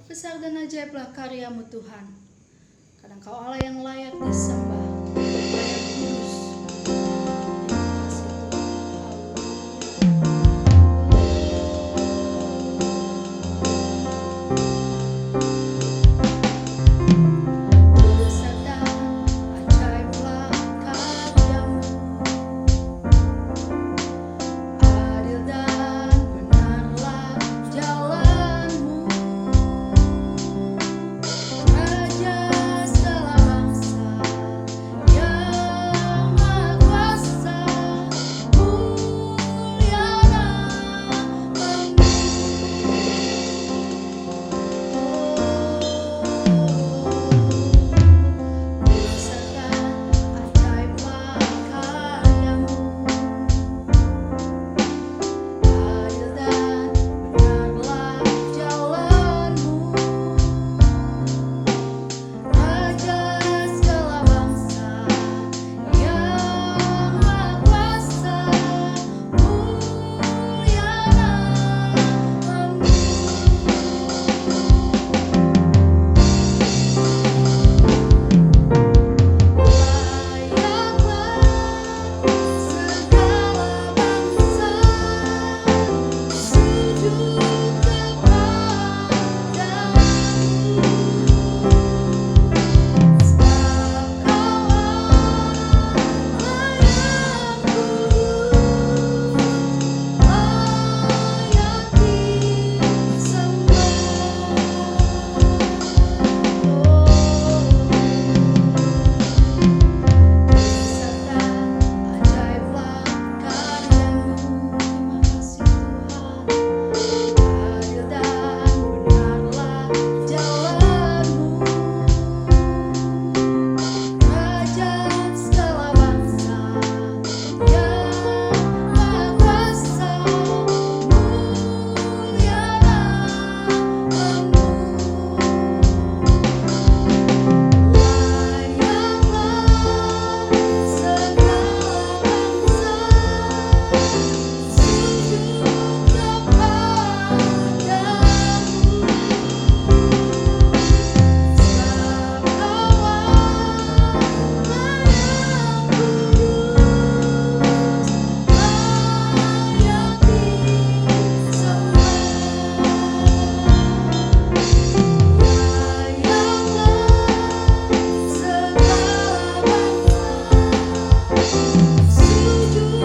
Besar dan ajaiblah karyamu Tuhan. Karena Kau Allah yang layak disembah, layak kudus. Terima kasih Tuhan. Besar dan ajaiblah karyamu, adil dan benarlah jalanmu. Raja segala bangsa yang Maha Kuasa, mulia namamu. Besar dan ajaiblah karyamu, adil dan benarlah jalanmu. Raja segala bangsa yang Maha Kuasa, mulia namamu. Layaklah segala bangsa sujud kepadamu, sebab Kau Allah yang kudus, layak disembah. Besar dan ajaiblah karyamu, terima kasih Tuhan. Adil dan benarlah jalanmu. Raja segala bangsa yang Maha Kuasa, mulia namamu. Layaklah segala bangsa sujud kepadamu, sebab Kau Allah yang kudus, layak disembah. Layaklah segala bangsa sujud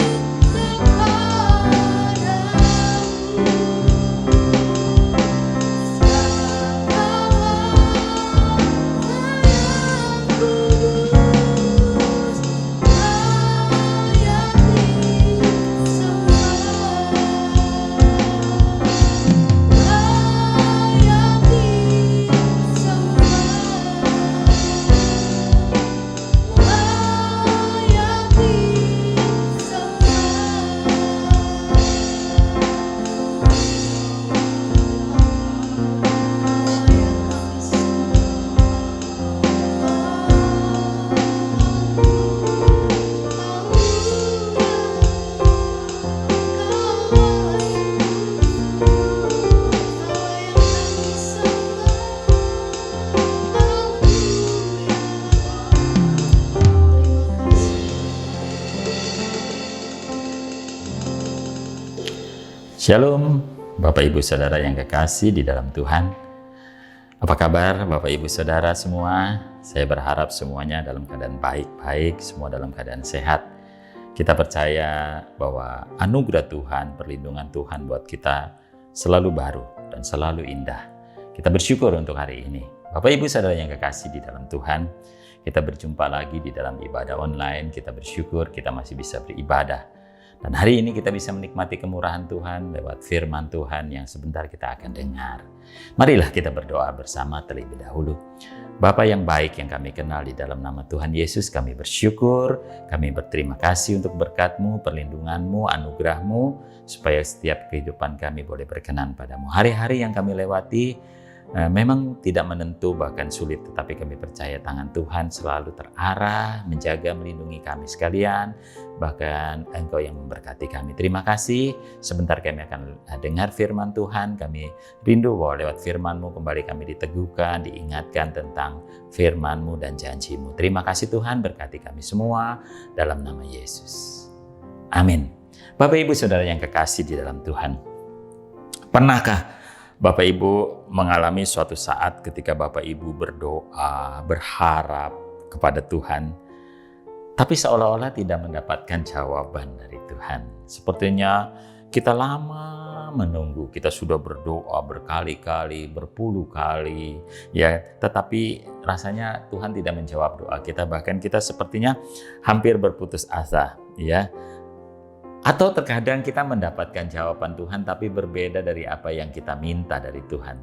Shalom, Bapak Ibu Saudara yang kekasih di dalam Tuhan. Apa kabar Bapak Ibu Saudara semua? Saya berharap semuanya dalam keadaan baik-baik, semua dalam keadaan sehat. Kita percaya bahwa anugerah Tuhan, perlindungan Tuhan buat kita selalu baru dan selalu indah. Kita bersyukur untuk hari ini. Bapak Ibu Saudara yang kekasih di dalam Tuhan, kita berjumpa lagi di dalam ibadah online. Kita bersyukur kita masih bisa beribadah. Dan hari ini kita bisa menikmati kemurahan Tuhan lewat firman Tuhan yang sebentar kita akan dengar. Marilah kita berdoa bersama terlebih dahulu. Bapa yang baik yang kami kenal, di dalam nama Tuhan Yesus kami bersyukur, kami berterima kasih untuk berkat-Mu, perlindungan-Mu, anugerah-Mu, supaya setiap kehidupan kami boleh berkenan padamu. Hari-hari yang kami lewati memang tidak menentu bahkan sulit, tetapi kami percaya tangan Tuhan selalu terarah, menjaga, melindungi kami sekalian, bahkan Engkau yang memberkati kami. Terima kasih. Sebentar kami akan dengar firman Tuhan. Kami rindu bahwa lewat firman-Mu kembali kami diteguhkan, diingatkan tentang firman-Mu dan janji-Mu. Terima kasih Tuhan, berkati kami semua dalam nama Yesus. Amin. Bapak Ibu Saudara yang kekasih di dalam Tuhan, pernahkah Bapak Ibu mengalami suatu saat ketika Bapak Ibu berdoa, berharap kepada Tuhan, tapi seolah-olah tidak mendapatkan jawaban dari Tuhan? Sepertinya kita lama menunggu, kita sudah berdoa berkali-kali, berpuluh kali, ya, tetapi rasanya Tuhan tidak menjawab doa kita, bahkan kita sepertinya hampir berputus asa, ya. Atau terkadang kita mendapatkan jawaban Tuhan tapi berbeda dari apa yang kita minta dari Tuhan.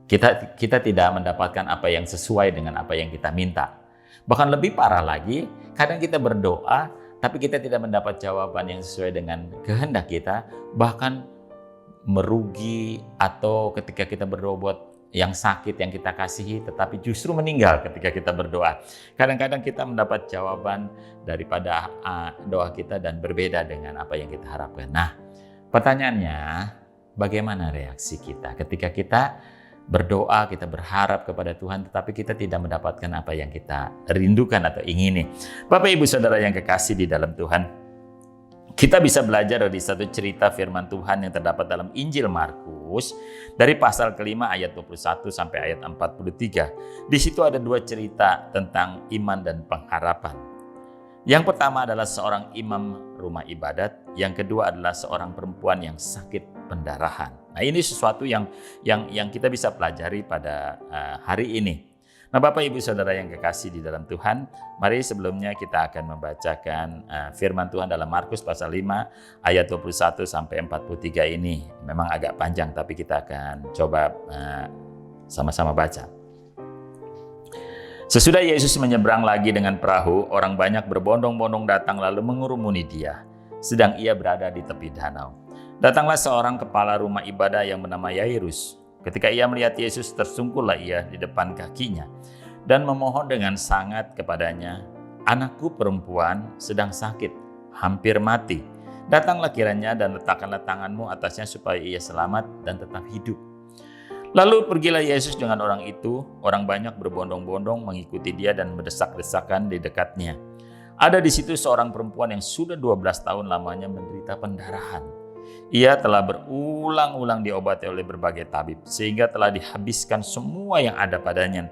Kita tidak mendapatkan apa yang sesuai dengan apa yang kita minta. Bahkan lebih parah lagi, kadang kita berdoa tapi kita tidak mendapat jawaban yang sesuai dengan kehendak kita, bahkan merugi, atau ketika kita berdoa buat yang sakit yang kita kasihi tetapi justru meninggal ketika kita berdoa. Kadang-kadang kita mendapat jawaban daripada doa kita dan berbeda dengan apa yang kita harapkan. Nah, pertanyaannya, bagaimana reaksi kita ketika kita berdoa, kita berharap kepada Tuhan tetapi kita tidak mendapatkan apa yang kita rindukan atau ingini? Bapak Ibu Saudara yang kekasih di dalam Tuhan, kita bisa belajar dari satu cerita firman Tuhan yang terdapat dalam Injil Markus dari pasal ke-5 ayat 21 sampai ayat 43. Di situ ada dua cerita tentang iman dan pengharapan. Yang pertama adalah seorang imam rumah ibadat, yang kedua adalah seorang perempuan yang sakit pendarahan. Nah, ini sesuatu yang kita bisa pelajari pada hari ini. Nah, Bapak Ibu Saudara yang kekasih di dalam Tuhan, mari sebelumnya kita akan membacakan firman Tuhan dalam Markus pasal 5 ayat 21 sampai 43 ini. Memang agak panjang tapi kita akan coba sama-sama baca. Sesudah Yesus menyeberang lagi dengan perahu, orang banyak berbondong-bondong datang lalu mengurumuni Dia, sedang Ia berada di tepi danau. Datanglah seorang kepala rumah ibadah yang bernama Yairus. Ketika ia melihat Yesus, tersungkurlah ia di depan kakinya dan memohon dengan sangat kepadanya, "Anakku perempuan sedang sakit, hampir mati. Datanglah kiranya dan letakkanlah tanganmu atasnya supaya ia selamat dan tetap hidup." Lalu pergilah Yesus dengan orang itu. Orang banyak berbondong-bondong mengikuti dia dan berdesak-desakan di dekatnya. Ada di situ seorang perempuan yang sudah 12 tahun lamanya menderita pendarahan. Ia telah berulang-ulang diobati oleh berbagai tabib, sehingga telah dihabiskan semua yang ada padanya.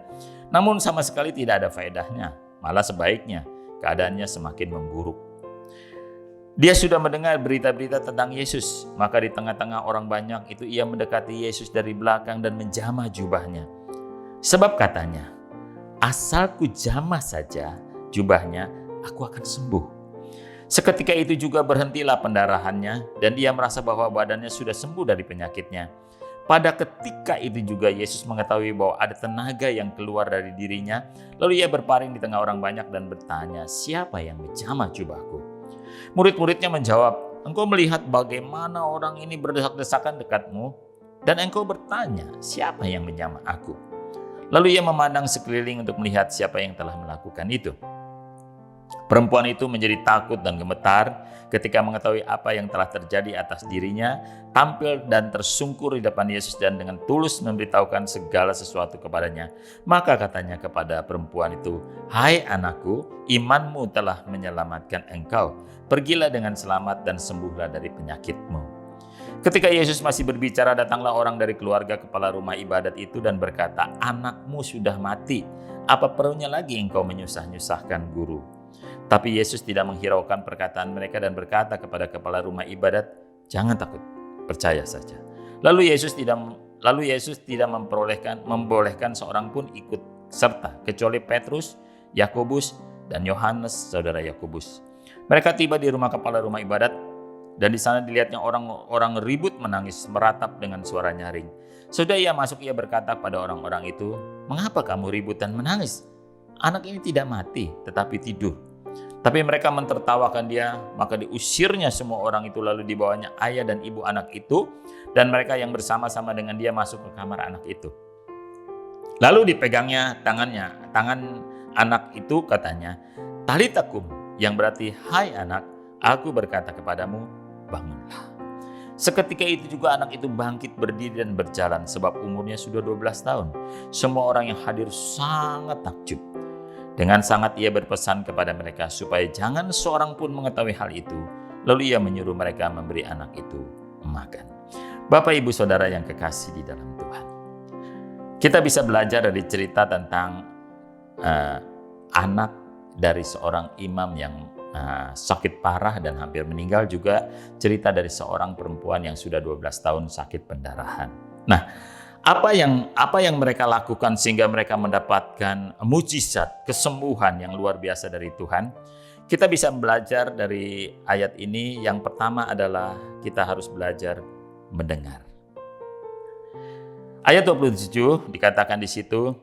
Namun sama sekali tidak ada faedahnya, malah sebaiknya keadaannya semakin memburuk. Dia sudah mendengar berita-berita tentang Yesus, maka di tengah-tengah orang banyak itu ia mendekati Yesus dari belakang dan menjamah jubahnya. Sebab katanya, "Asal ku jamah saja jubahnya, aku akan sembuh." Seketika itu juga berhentilah pendarahannya dan dia merasa bahwa badannya sudah sembuh dari penyakitnya. Pada ketika itu juga Yesus mengetahui bahwa ada tenaga yang keluar dari dirinya. Lalu ia berpaling di tengah orang banyak dan bertanya, "Siapa yang menjamah jubahku?" Murid-muridnya menjawab, "Engkau melihat bagaimana orang ini berdesak-desakan dekatmu dan engkau bertanya, siapa yang menjamah aku?" Lalu ia memandang sekeliling untuk melihat siapa yang telah melakukan itu. Perempuan itu menjadi takut dan gemetar ketika mengetahui apa yang telah terjadi atas dirinya, tampil dan tersungkur di depan Yesus dan dengan tulus memberitahukan segala sesuatu kepadanya. Maka katanya kepada perempuan itu, "Hai anakku, imanmu telah menyelamatkan engkau. Pergilah dengan selamat dan sembuhlah dari penyakitmu." Ketika Yesus masih berbicara, datanglah orang dari keluarga kepala rumah ibadat itu dan berkata, "Anakmu sudah mati. Apa perlunya lagi engkau menyusah-nyusahkan guru?" Tapi Yesus tidak menghiraukan perkataan mereka dan berkata kepada kepala rumah ibadat, "Jangan takut, percaya saja." Lalu Yesus tidak membolehkan seorang pun ikut serta, kecuali Petrus, Yakobus, dan Yohanes, saudara Yakobus. Mereka tiba di rumah kepala rumah ibadat, dan di sana dilihatnya orang-orang ribut menangis meratap dengan suara nyaring. Sudah ia masuk, ia berkata pada orang-orang itu, "Mengapa kamu ribut dan menangis? Anak ini tidak mati, tetapi tidur." Tapi mereka mentertawakan dia, maka diusirnya semua orang itu, lalu dibawanya ayah dan ibu anak itu, dan mereka yang bersama-sama dengan dia masuk ke kamar anak itu. Lalu dipegangnya tangan anak itu, katanya, "Talita kum," yang berarti, "Hai anak, aku berkata kepadamu, bangunlah." Seketika itu juga anak itu bangkit berdiri dan berjalan, sebab umurnya sudah 12 tahun. Semua orang yang hadir sangat takjub. Dengan sangat ia berpesan kepada mereka supaya jangan seorang pun mengetahui hal itu. Lalu ia menyuruh mereka memberi anak itu makan. Bapak, Ibu, Saudara yang kekasih di dalam Tuhan, kita bisa belajar dari cerita tentang anak dari seorang imam yang sakit parah dan hampir meninggal, juga cerita dari seorang perempuan yang sudah 12 tahun sakit pendarahan. Nah, apa yang mereka lakukan sehingga mereka mendapatkan mujizat, kesembuhan yang luar biasa dari Tuhan? Kita bisa belajar dari ayat ini. Yang pertama adalah kita harus belajar mendengar. Ayat 27 dikatakan di situ,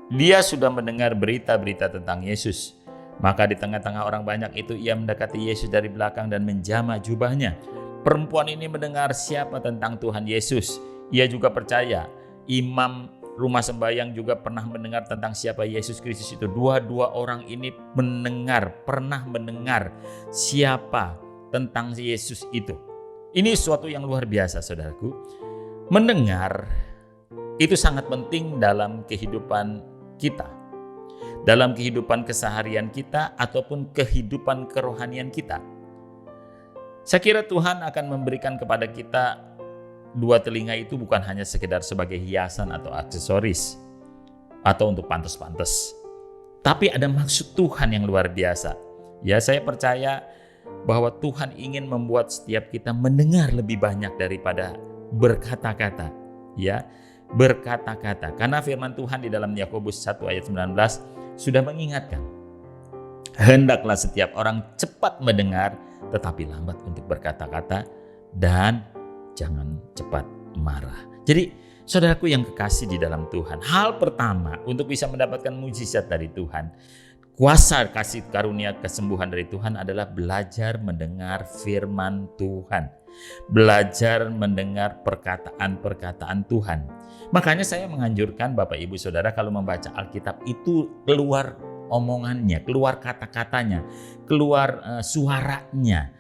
dia sudah mendengar berita-berita tentang Yesus. Maka di tengah-tengah orang banyak itu ia mendekati Yesus dari belakang dan menjamah jubahnya. Perempuan ini mendengar siapa tentang Tuhan Yesus. Ia juga percaya. Imam rumah sembahyang juga pernah mendengar tentang siapa Yesus Kristus itu. Dua-dua orang ini pernah mendengar siapa tentang Yesus itu. Ini suatu yang luar biasa, saudaraku. Mendengar itu sangat penting dalam kehidupan kita, dalam kehidupan keseharian kita ataupun kehidupan kerohanian kita. Saya kira Tuhan akan memberikan kepada kita dua telinga itu bukan hanya sekedar sebagai hiasan atau aksesoris atau untuk pantas-pantas, tapi ada maksud Tuhan yang luar biasa. Ya, saya percaya bahwa Tuhan ingin membuat setiap kita mendengar lebih banyak daripada berkata-kata. Ya, berkata-kata. Karena firman Tuhan di dalam Yakobus 1 ayat 19 sudah mengingatkan, hendaklah setiap orang cepat mendengar, tetapi lambat untuk berkata-kata, dan jangan cepat marah. Jadi, saudaraku yang kekasih di dalam Tuhan, hal pertama untuk bisa mendapatkan mujizat dari Tuhan, kuasa kasih karunia kesembuhan dari Tuhan adalah belajar mendengar firman Tuhan. Belajar mendengar perkataan-perkataan Tuhan. Makanya saya menganjurkan Bapak, Ibu, Saudara kalau membaca Alkitab itu keluar omongannya, keluar kata-katanya, keluar suaranya.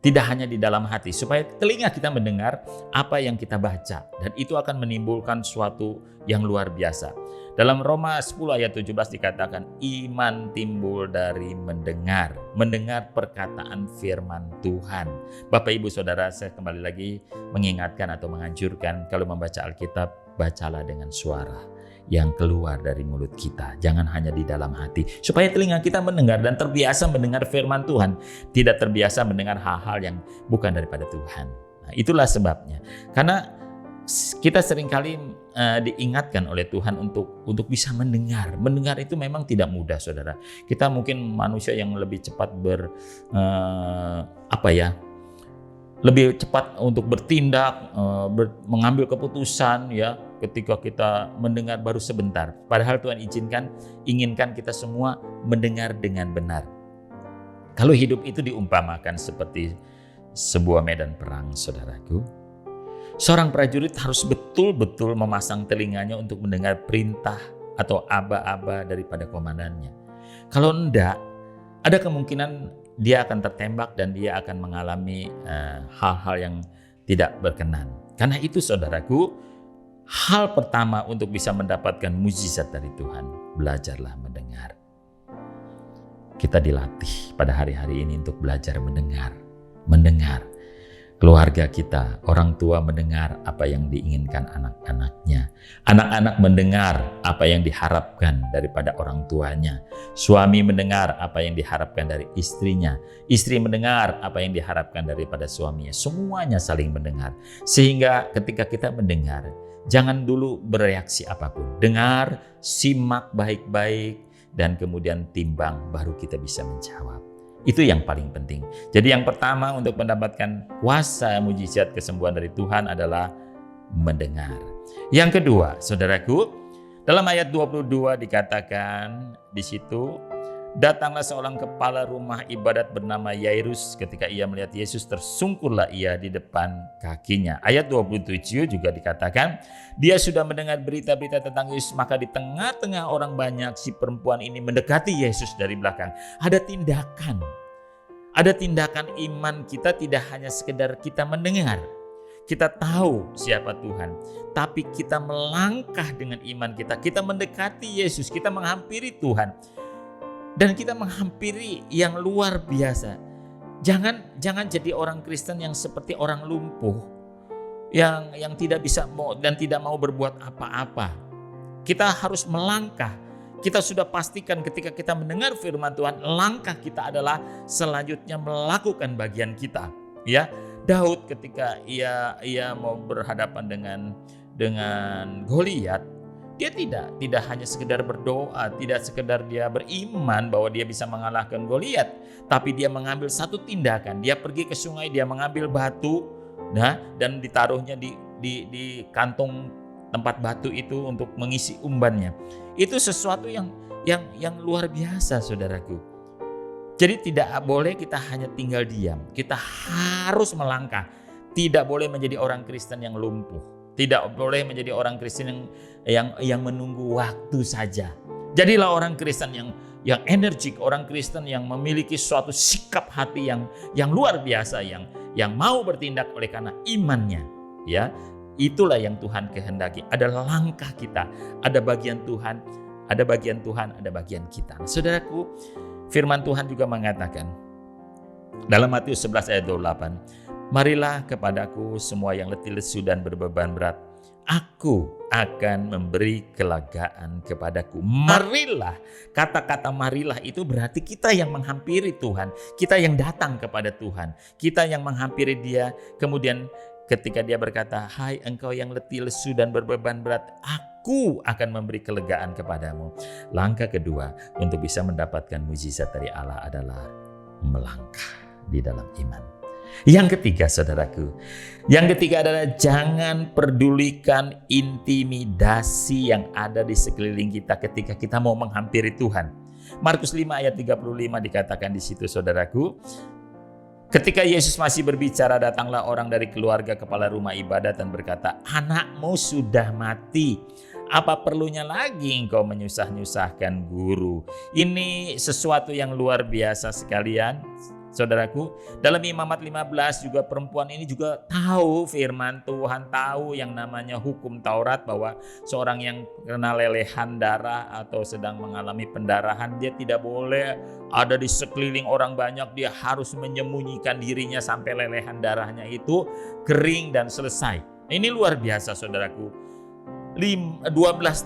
Tidak hanya di dalam hati, supaya telinga kita mendengar apa yang kita baca. Dan itu akan menimbulkan suatu yang luar biasa. Dalam Roma 10 ayat 17 dikatakan, iman timbul dari mendengar perkataan firman Tuhan. Bapak, Ibu, Saudara, saya kembali lagi mengingatkan atau menganjurkan kalau membaca Alkitab, bacalah dengan suara yang keluar dari mulut kita. Jangan hanya di dalam hati. Supaya telinga kita mendengar dan terbiasa mendengar firman Tuhan. Tidak terbiasa mendengar hal-hal yang bukan daripada Tuhan. Nah, itulah sebabnya. Karena kita seringkali diingatkan oleh Tuhan untuk bisa mendengar. Mendengar itu memang tidak mudah, saudara. Kita mungkin manusia yang lebih cepat lebih cepat untuk bertindak, mengambil keputusan, ya, ketika kita mendengar baru sebentar. Padahal Tuhan inginkan kita semua mendengar dengan benar. Kalau hidup itu diumpamakan seperti sebuah medan perang, saudaraku, seorang prajurit harus betul-betul memasang telinganya untuk mendengar perintah atau aba-aba daripada komandannya. Kalau enggak, ada kemungkinan dia akan tertembak dan dia akan mengalami hal-hal yang tidak berkenan. Karena itu, saudaraku, hal pertama untuk bisa mendapatkan mujizat dari Tuhan, belajarlah mendengar. Kita dilatih pada hari-hari ini untuk belajar mendengar. Keluarga kita, orang tua mendengar apa yang diinginkan anak-anaknya. Anak-anak mendengar apa yang diharapkan daripada orang tuanya. Suami mendengar apa yang diharapkan dari istrinya. Istri mendengar apa yang diharapkan daripada suaminya. Semuanya saling mendengar. Sehingga ketika kita mendengar, jangan dulu bereaksi apapun. Dengar, simak baik-baik, dan kemudian timbang, baru kita bisa menjawab. Itu yang paling penting. Jadi yang pertama untuk mendapatkan kuasa mujizat kesembuhan dari Tuhan adalah mendengar. Yang kedua, saudaraku, dalam ayat 22 dikatakan di situ, Datanglah seorang kepala rumah ibadat bernama Yairus. Ketika ia melihat Yesus, tersungkurlah ia di depan kakinya. Ayat 27 juga dikatakan, dia sudah mendengar berita-berita tentang Yesus, maka di tengah-tengah orang banyak si perempuan ini mendekati Yesus dari belakang. Ada tindakan iman kita, tidak hanya sekedar kita mendengar. Kita tahu siapa Tuhan, tapi kita melangkah dengan iman kita. Kita mendekati Yesus, kita menghampiri Tuhan. Dan kita menghampiri yang luar biasa. Jangan jadi orang Kristen yang seperti orang lumpuh, yang tidak bisa dan tidak mau berbuat apa-apa. Kita harus melangkah. Kita sudah pastikan ketika kita mendengar firman Tuhan, langkah kita adalah selanjutnya melakukan bagian kita. Ya, Daud ketika ia mau berhadapan dengan Goliat, dia tidak hanya sekedar berdoa, tidak sekedar dia beriman bahwa dia bisa mengalahkan Goliat, tapi dia mengambil satu tindakan. Dia pergi ke sungai, dia mengambil batu, dan ditaruhnya di kantong tempat batu itu untuk mengisi umbannya. Itu sesuatu yang luar biasa, saudaraku. Jadi tidak boleh kita hanya tinggal diam, kita harus melangkah. Tidak boleh menjadi orang Kristen yang lumpuh. Tidak boleh menjadi orang Kristen yang menunggu waktu saja. Jadilah orang Kristen yang energik, orang Kristen yang memiliki suatu sikap hati yang luar biasa, yang mau bertindak oleh karena imannya. Ya, itulah yang Tuhan kehendaki. Ada langkah kita, ada bagian Tuhan, ada bagian kita. Nah, saudaraku, firman Tuhan juga mengatakan dalam Matius 11 ayat 28, marilah kepadaku semua yang letih lesu dan berbeban berat, aku akan memberi kelegaan kepadaku. Marilah, kata-kata marilah itu berarti kita yang menghampiri Tuhan, kita yang datang kepada Tuhan, kita yang menghampiri Dia. Kemudian ketika Dia berkata, hai engkau yang letih lesu dan berbeban berat, aku akan memberi kelegaan kepadamu. Langkah kedua untuk bisa mendapatkan mujizat dari Allah adalah melangkah di dalam iman. Yang ketiga, saudaraku, adalah jangan pedulikan intimidasi yang ada di sekeliling kita ketika kita mau menghampiri Tuhan. Markus 5 ayat 35 dikatakan di situ, saudaraku, ketika Yesus masih berbicara, datanglah orang dari keluarga kepala rumah ibadat dan berkata, anakmu sudah mati. Apa perlunya lagi engkau menyusah-nyusahkan guru? Ini sesuatu yang luar biasa sekalian. Saudaraku, dalam Imamat 15 juga perempuan ini juga tahu firman Tuhan, tahu yang namanya hukum Taurat, bahwa seorang yang kena lelehan darah atau sedang mengalami pendarahan, dia tidak boleh ada di sekeliling orang banyak, dia harus menyembunyikan dirinya sampai lelehan darahnya itu kering dan selesai. Ini luar biasa, saudaraku. 12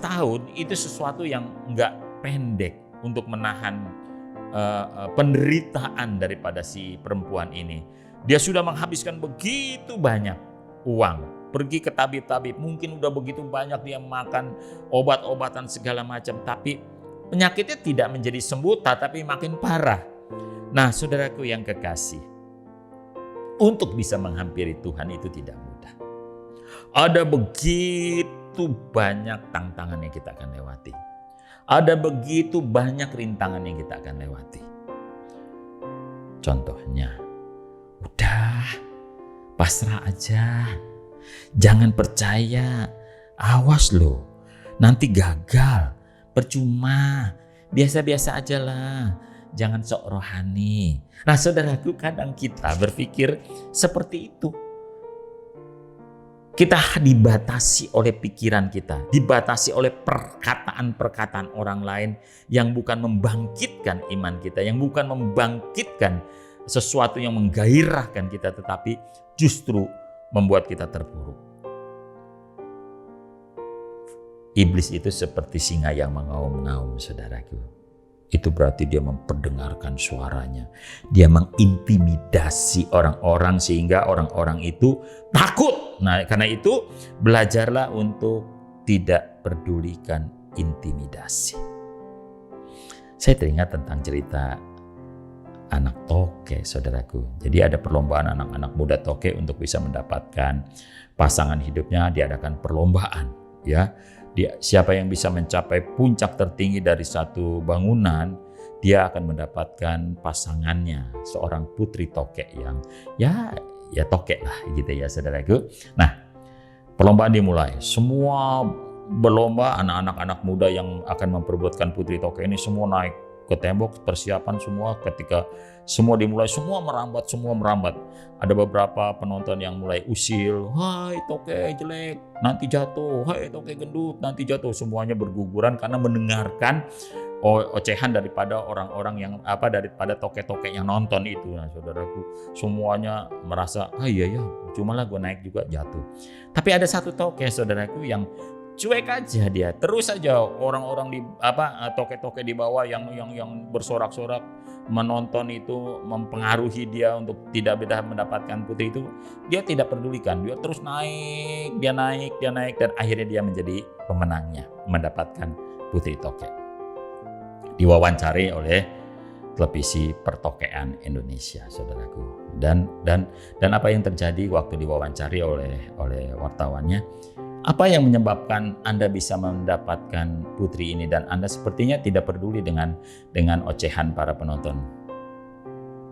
tahun itu sesuatu yang enggak pendek untuk menahan penderitaan daripada si perempuan ini. Dia sudah menghabiskan begitu banyak uang, pergi ke tabib-tabib, mungkin udah begitu banyak dia makan obat-obatan segala macam, tapi penyakitnya tidak menjadi sembuh, tapi makin parah. Nah, saudaraku yang kekasih, untuk bisa menghampiri Tuhan itu tidak mudah. Ada begitu banyak tantangan yang kita akan lewati. Ada begitu banyak rintangan yang kita akan lewati. Contohnya, udah pasrah aja. Jangan percaya. Awas loh, nanti gagal. Percuma. Biasa-biasa aja lah. Jangan sok rohani. Nah, saudaraku, kadang kita berpikir seperti itu. Kita dibatasi oleh pikiran kita, dibatasi oleh perkataan-perkataan orang lain yang bukan membangkitkan iman kita, yang bukan membangkitkan sesuatu yang menggairahkan kita, tetapi justru membuat kita terpuruk. Iblis itu seperti singa yang mengaum-ngaum, saudaraku. Itu berarti dia memperdengarkan suaranya. Dia mengintimidasi orang-orang sehingga orang-orang itu takut. Nah, karena itu belajarlah untuk tidak pedulikan intimidasi. Saya teringat tentang cerita anak toke, saudaraku. Jadi ada perlombaan anak-anak muda toke untuk bisa mendapatkan pasangan hidupnya, diadakan perlombaan, ya. Siapa yang bisa mencapai puncak tertinggi dari satu bangunan, dia akan mendapatkan pasangannya, seorang putri tokek yang ya tokek lah gitu ya saudaraku. Nah, perlombaan dimulai. Semua berlomba, anak-anak muda yang akan memperebutkan putri tokek ini semua naik ke tembok, persiapan semua. Ketika semua dimulai, semua merambat. Ada beberapa penonton yang mulai usil, "Hai tokek jelek, nanti jatuh. Hai tokek gendut, nanti jatuh." Semuanya berguguran karena mendengarkan ocehan daripada orang-orang yang daripada tokek-tokek yang nonton itu. Nah, saudaraku, semuanya merasa, iya ya, cumalah gue naik juga jatuh. Tapi ada satu tokek, saudaraku, yang cuek aja dia, terus aja orang-orang di tokek-tokek di bawah yang bersorak-sorak menonton itu mempengaruhi dia untuk tidak bisa mendapatkan putri itu. Dia tidak pedulikan, dia terus naik, dia naik dan akhirnya dia menjadi pemenangnya, mendapatkan putri tokek. Diwawancari oleh televisi pertokean Indonesia, saudaraku. Dan apa yang terjadi waktu diwawancari oleh wartawannya? Apa yang menyebabkan Anda bisa mendapatkan putri ini dan Anda sepertinya tidak peduli dengan ocehan para penonton?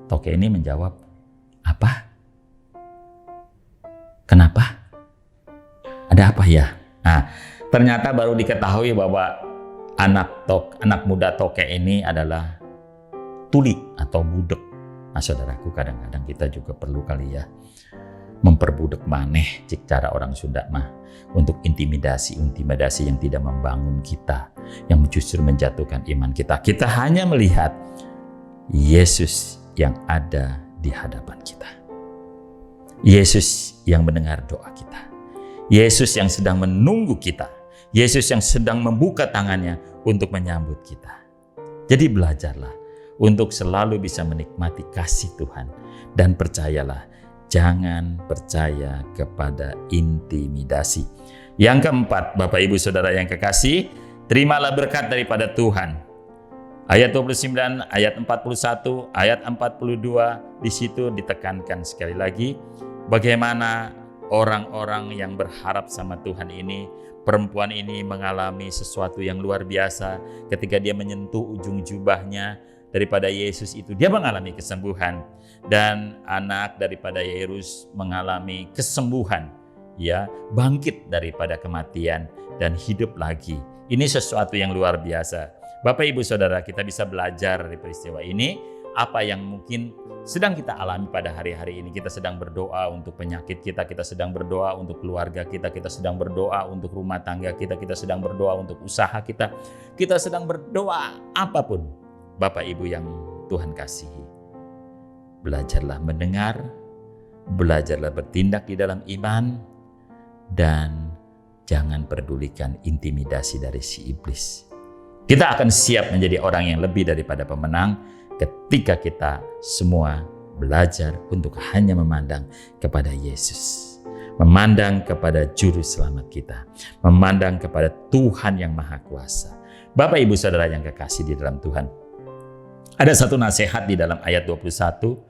Tokek ini menjawab, apa? Kenapa? Ada apa ya? Nah, ternyata baru diketahui bahwa anak muda tokek ini adalah tuli atau budek. Nah, saudaraku, kadang-kadang kita juga perlu kali ya memperbudek maneh cik cara orang Sunda mah, untuk intimidasi yang tidak membangun kita, yang justru menjatuhkan iman kita. Kita hanya melihat Yesus yang ada di hadapan kita. Yesus yang mendengar doa kita. Yesus yang sedang menunggu kita. Yesus yang sedang membuka tangannya untuk menyambut kita. Jadi belajarlah untuk selalu bisa menikmati kasih Tuhan. Dan percayalah, jangan percaya kepada intimidasi. Yang keempat, Bapak Ibu Saudara yang kekasih, terimalah berkat daripada Tuhan. Ayat 29, ayat 41, ayat 42, di situ ditekankan sekali lagi bagaimana orang-orang yang berharap sama Tuhan ini, perempuan ini mengalami sesuatu yang luar biasa ketika dia menyentuh ujung jubahnya daripada Yesus itu. Dia mengalami kesembuhan dan anak daripada Yairus mengalami kesembuhan, ya, bangkit daripada kematian dan hidup lagi. Ini sesuatu yang luar biasa. Bapak Ibu Saudara, kita bisa belajar dari peristiwa ini. Apa yang mungkin sedang kita alami pada hari-hari ini. Kita sedang berdoa untuk penyakit kita sedang berdoa untuk keluarga kita sedang berdoa untuk rumah tangga kita sedang berdoa untuk usaha kita sedang berdoa apapun. Bapak Ibu yang Tuhan kasihi, belajarlah mendengar, belajarlah bertindak di dalam iman, dan jangan pedulikan intimidasi dari si iblis. Kita akan siap menjadi orang yang lebih daripada pemenang ketika kita semua belajar untuk hanya memandang kepada Yesus, memandang kepada Juru Selamat kita, memandang kepada Tuhan yang Maha Kuasa. Bapak Ibu Saudara yang kekasih di dalam Tuhan, ada satu nasihat di dalam ayat 21,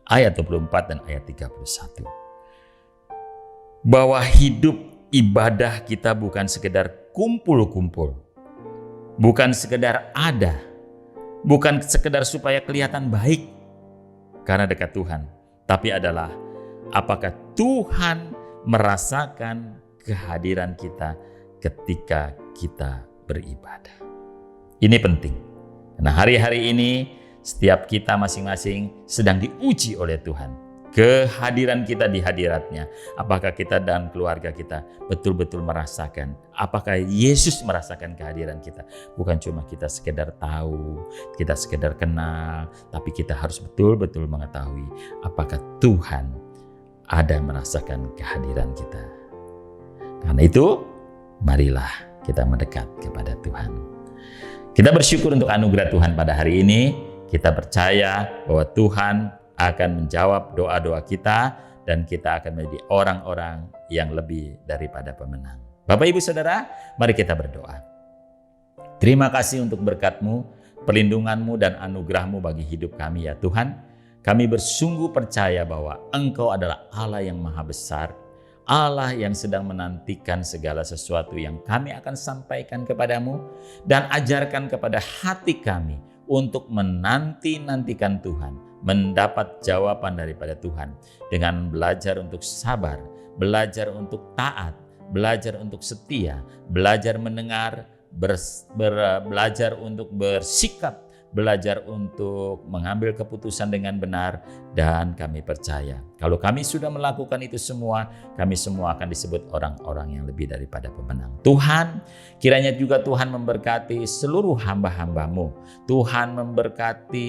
ayat 24 dan ayat 31. Bahwa hidup ibadah kita bukan sekedar kumpul-kumpul, bukan sekedar ada, bukan sekedar supaya kelihatan baik karena dekat Tuhan, tapi adalah apakah Tuhan merasakan kehadiran kita ketika kita beribadah. Ini penting. Nah, hari-hari ini setiap kita masing-masing sedang diuji oleh Tuhan. Kehadiran kita di hadiratnya. Apakah kita dan keluarga kita betul-betul merasakan? Apakah Yesus merasakan kehadiran kita? Bukan cuma kita sekedar tahu, kita sekedar kenal, tapi kita harus betul-betul mengetahui apakah Tuhan ada merasakan kehadiran kita. Karena itu, marilah kita mendekat kepada Tuhan. Kita bersyukur untuk anugerah Tuhan pada hari ini. Kita percaya bahwa Tuhan akan menjawab doa-doa kita dan kita akan menjadi orang-orang yang lebih daripada pemenang. Bapak Ibu Saudara, mari kita berdoa. Terima kasih untuk berkat-Mu, perlindungan-Mu dan anugerah-Mu bagi hidup kami ya Tuhan. Kami bersungguh percaya bahwa Engkau adalah Allah yang maha besar, Allah yang sedang menantikan segala sesuatu yang kami akan sampaikan kepadamu, dan ajarkan kepada hati kami untuk menanti-nantikan Tuhan, mendapat jawaban daripada Tuhan dengan belajar untuk sabar, belajar untuk taat, belajar untuk setia, belajar mendengar, belajar untuk bersikap, belajar untuk mengambil keputusan dengan benar. Dan kami percaya kalau kami sudah melakukan itu semua, kami semua akan disebut orang-orang yang lebih daripada pemenang. Tuhan, kiranya juga Tuhan memberkati seluruh hamba-hamba-Mu. Tuhan memberkati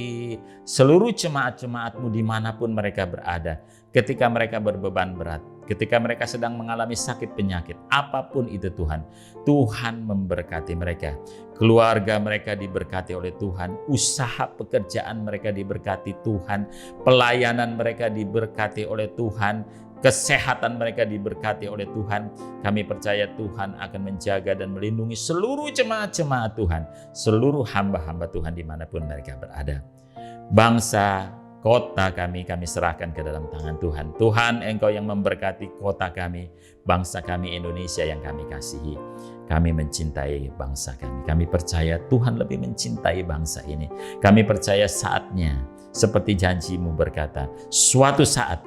seluruh jemaat-jemaat-Mu dimanapun mereka berada. Ketika mereka berbeban berat, ketika mereka sedang mengalami sakit penyakit, apapun itu Tuhan, Tuhan memberkati mereka. Keluarga mereka diberkati oleh Tuhan, usaha pekerjaan mereka diberkati Tuhan, pelayanan mereka diberkati oleh Tuhan, kesehatan mereka diberkati oleh Tuhan. Kami percaya Tuhan akan menjaga dan melindungi seluruh jemaat-jemaat Tuhan, seluruh hamba-hamba Tuhan dimanapun mereka berada. Bangsa, kota kami serahkan ke dalam tangan Tuhan. Tuhan, Engkau yang memberkati kota kami, bangsa kami Indonesia yang kami kasihi. Kami mencintai bangsa kami. Kami percaya Tuhan lebih mencintai bangsa ini. Kami percaya saatnya, seperti janji-Mu berkata, suatu saat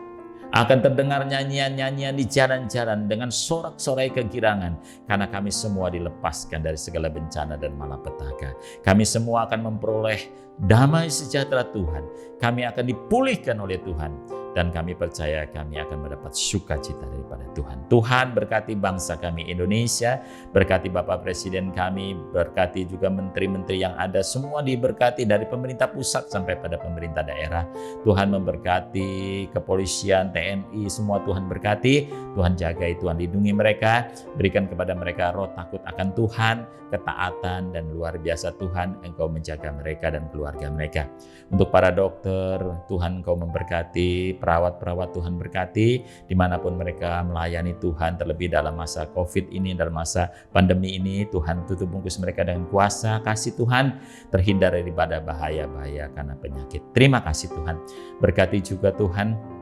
akan terdengar nyanyian-nyanyian di jalan-jalan dengan sorak-sorai kegirangan, karena kami semua dilepaskan dari segala bencana dan malapetaka. Kami semua akan memperoleh damai sejahtera Tuhan. Kami akan dipulihkan oleh Tuhan. Dan kami percaya kami akan mendapat sukacita daripada Tuhan. Tuhan berkati bangsa kami Indonesia, berkati Bapak Presiden kami, berkati juga menteri-menteri yang ada, semua diberkati dari pemerintah pusat sampai pada pemerintah daerah. Tuhan memberkati kepolisian, TNI, semua Tuhan berkati. Tuhan jagai, Tuhan lindungi mereka, berikan kepada mereka roh takut akan Tuhan, ketaatan, dan luar biasa Tuhan, Engkau menjaga mereka dan keluarga mereka. Untuk para dokter, Tuhan Engkau memberkati, perawat-perawat Tuhan berkati, dimanapun mereka melayani Tuhan, terlebih dalam masa COVID ini, dalam masa pandemi ini, Tuhan tutup bungkus mereka dengan kuasa kasih Tuhan, terhindar daripada bahaya-bahaya karena penyakit. Terima kasih Tuhan. Berkati juga Tuhan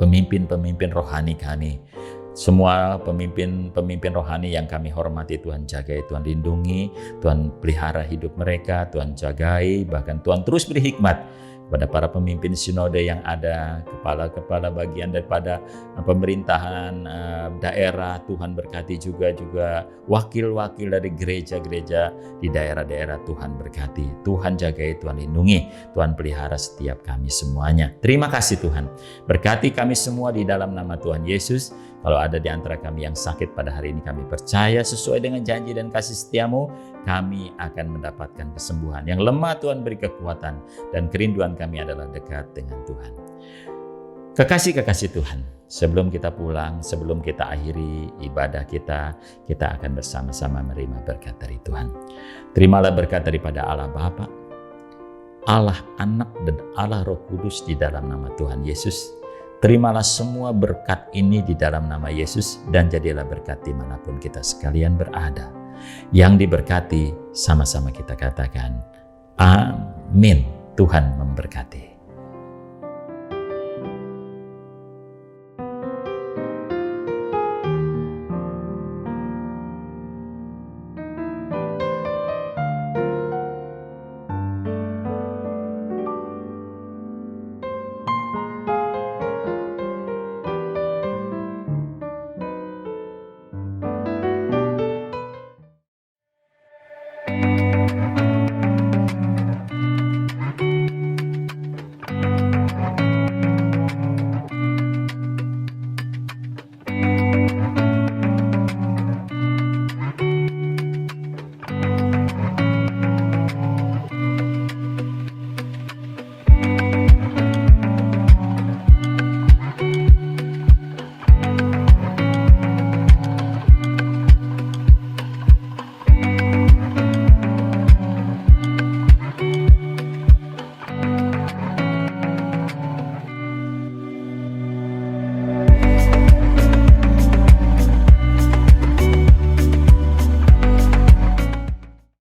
pemimpin-pemimpin rohani kami. Semua pemimpin rohani yang kami hormati, Tuhan jagai, Tuhan lindungi, Tuhan pelihara hidup mereka, Tuhan jagai, bahkan Tuhan terus beri hikmat kepada para pemimpin sinode yang ada, kepala-kepala bagian daripada pemerintahan daerah. Tuhan berkati juga wakil-wakil dari gereja-gereja di daerah-daerah. Tuhan berkati, Tuhan jagai, Tuhan lindungi, Tuhan pelihara setiap kami semuanya. Terima kasih Tuhan. Berkati kami semua di dalam nama Tuhan Yesus. Kalau ada di antara kami yang sakit pada hari ini, kami percaya sesuai dengan janji dan kasih setia-Mu, kami akan mendapatkan kesembuhan. Yang lemah Tuhan beri kekuatan, dan kerinduan kami adalah dekat dengan Tuhan. Kekasih-kekasih Tuhan, sebelum kita pulang, sebelum kita akhiri ibadah kita akan bersama-sama menerima berkat dari Tuhan. Terimalah berkat daripada Allah Bapa, Allah Anak, dan Allah Roh Kudus di dalam nama Tuhan Yesus. Terimalah semua berkat ini di dalam nama Yesus, dan jadilah berkat dimanapun kita sekalian berada. Yang diberkati, sama-sama kita katakan, amin. Tuhan memberkati.